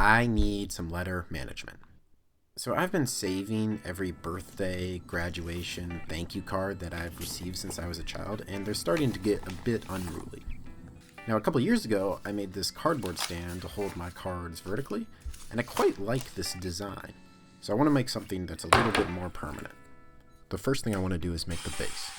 I need some letter management. So I've been saving every birthday, graduation, thank you card that I've received since I was a child, and they're starting to get a bit unruly. Now, a couple years ago, I made this cardboard stand to hold my cards vertically, and I quite like this design. So I want to make something that's a little bit more permanent. The first thing I want to do is make the base.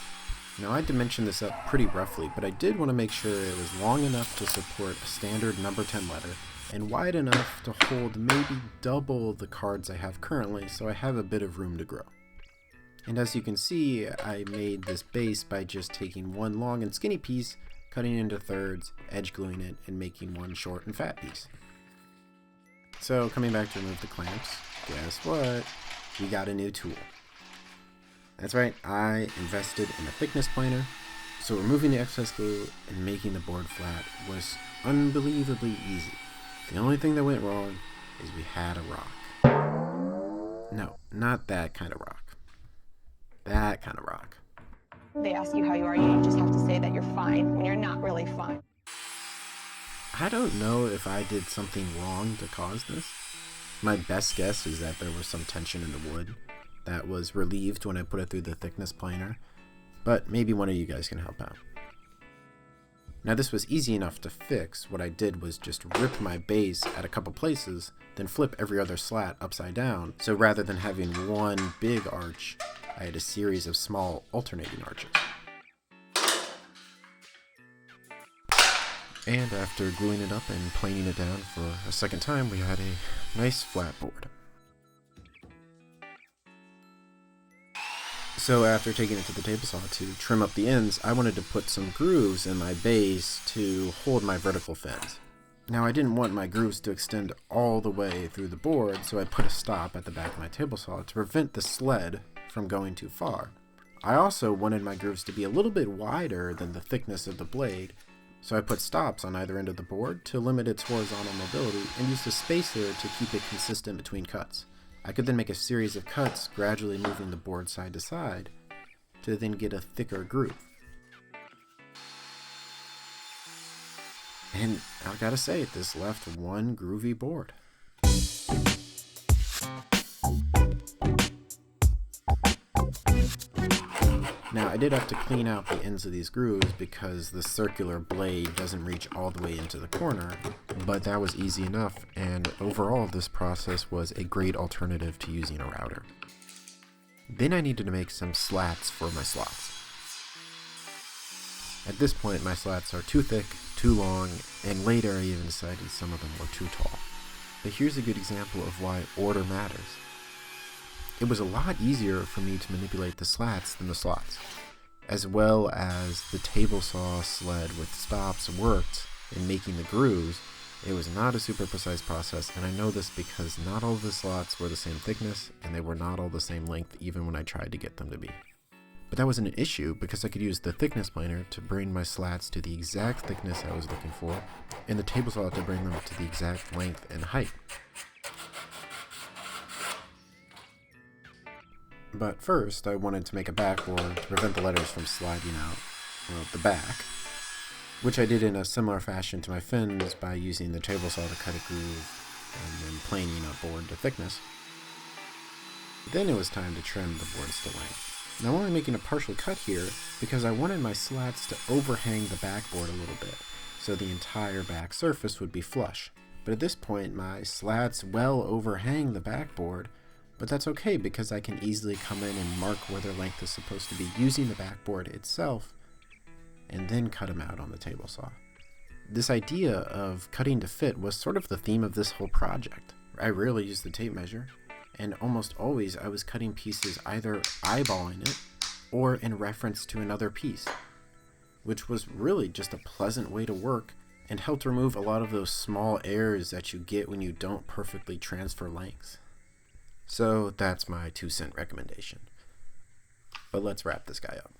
Now, I dimensioned this up pretty roughly, but I did want to make sure it was long enough to support a standard number 10 letter and wide enough to hold maybe double the cards I have currently, so I have a bit of room to grow. And as you can see, I made this base by just taking one long and skinny piece, cutting it into thirds, edge gluing it, and making one short and fat piece. So coming back to remove the clamps, guess what? We got a new tool. That's right, I invested in a thickness planer, so removing the excess glue and making the board flat was unbelievably easy. The only thing that went wrong is we had a rock. No, not that kind of rock. That kind of rock. They ask you how you are, you just have to say that you're fine when you're not really fine. I don't know if I did something wrong to cause this. My best guess is that there was some tension in the wood that was relieved when I put it through the thickness planer, but maybe one of you guys can help out. Now, this was easy enough to fix. What I did was just rip my base at a couple places, then flip every other slat upside down. So rather than having one big arch, I had a series of small alternating arches. And after gluing it up and planing it down for a second time, we had a nice flat board. So after taking it to the table saw to trim up the ends, I wanted to put some grooves in my base to hold my vertical fins. Now, I didn't want my grooves to extend all the way through the board, so I put a stop at the back of my table saw to prevent the sled from going too far. I also wanted my grooves to be a little bit wider than the thickness of the blade, so I put stops on either end of the board to limit its horizontal mobility and used a spacer to keep it consistent between cuts. I could then make a series of cuts, gradually moving the board side to side, to then get a thicker groove. And I gotta say, this left one groovy board. Now, I did have to clean out the ends of these grooves because the circular blade doesn't reach all the way into the corner, but that was easy enough, and overall this process was a great alternative to using a router. Then I needed to make some slats for my slots. At this point, my slats are too thick, too long, and later I even decided some of them were too tall. But here's a good example of why order matters. It was a lot easier for me to manipulate the slats than the slots, as well as the table saw sled with stops worked in making the grooves. It was not a super precise process, and I know this because not all of the slots were the same thickness, and they were not all the same length even when I tried to get them to be. But that wasn't an issue because I could use the thickness planer to bring my slats to the exact thickness I was looking for, and the table saw to bring them to the exact length and height. But first, I wanted to make a backboard to prevent the letters from sliding out the back, which I did in a similar fashion to my fins by using the table saw to cut a groove and then planing a board to thickness. Then it was time to trim the boards to length. Now, I'm only making a partial cut here because I wanted my slats to overhang the backboard a little bit, so the entire back surface would be flush. But at this point, my slats well overhang the backboard, but that's okay because I can easily come in and mark where their length is supposed to be using the backboard itself, and then cut them out on the table saw. This idea of cutting to fit was sort of the theme of this whole project. I rarely used the tape measure, and almost always I was cutting pieces either eyeballing it or in reference to another piece, which was really just a pleasant way to work and helped remove a lot of those small errors that you get when you don't perfectly transfer lengths. So that's my 2-cent recommendation. But let's wrap this guy up.